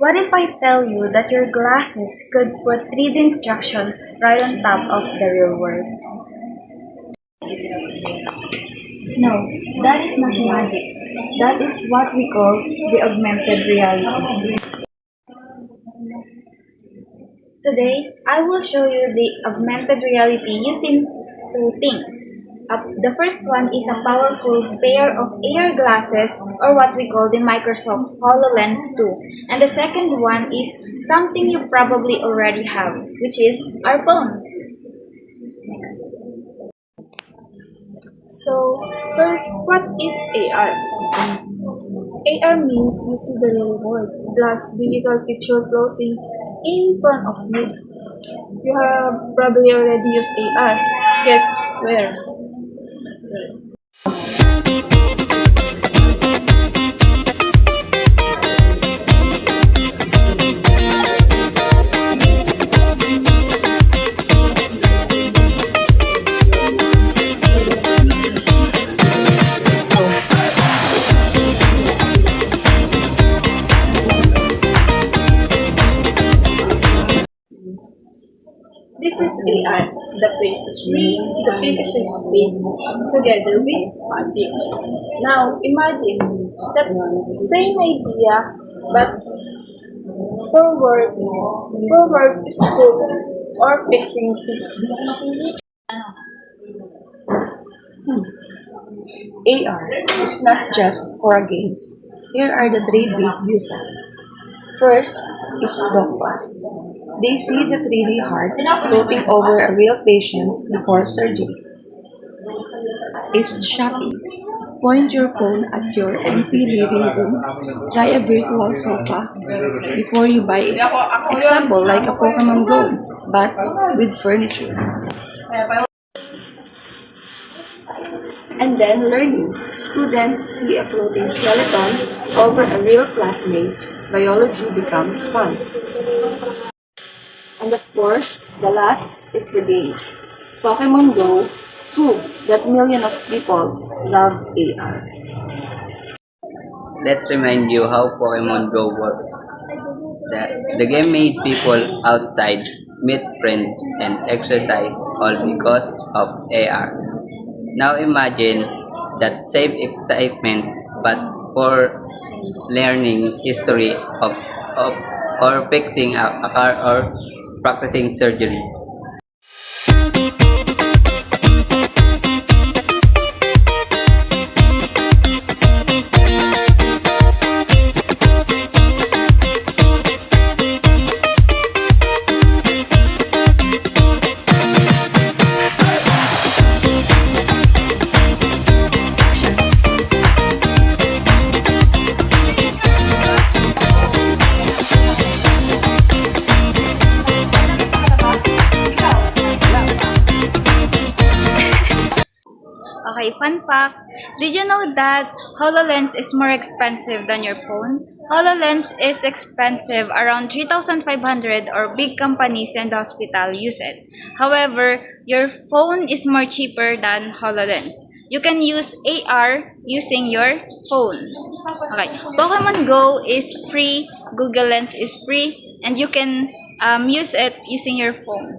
What if I tell you that your glasses could put 3D instruction right on top of the real world? No, that is not magic. That is what we call the augmented reality. Today, I will show you the augmented reality using two things. The first one is a powerful pair of AR glasses, or what we call the Microsoft HoloLens 2. And the second one is something you probably already have, which is our phone. Next. So, first, what is AR? AR means you see the real world, plus digital picture floating in front of you. You have probably already used AR. Guess where? This is AR. The place is real, the picture is paid together with magic. Now imagine that same idea, but for work, school, or fixing things. AR is not just for games. Here are the three big uses. First is doctors. They see the 3D heart floating over a real patient before surgery. Is shopping. Point your phone at your empty living room. Try a virtual sofa before you buy it. Example like a Pokemon Go, but with furniture. And then learning. Students see a floating skeleton over a real classmate's. Biology becomes fun. And of course, the last is the games. Pokemon Go proved that millions of people love AR. Let's remind you how Pokemon Go works. The game made people outside meet friends and exercise all because of AR. Now imagine that same excitement but for learning history of or fixing a car or practicing surgery. Okay, fun fact. Did you know that HoloLens is more expensive than your phone? HoloLens is expensive, around 3,500, or big companies and hospital use it. However, your phone is more cheaper than HoloLens. You can use AR using your phone. Okay, Pokemon Go is free, Google Lens is free, and you can use it using your phone.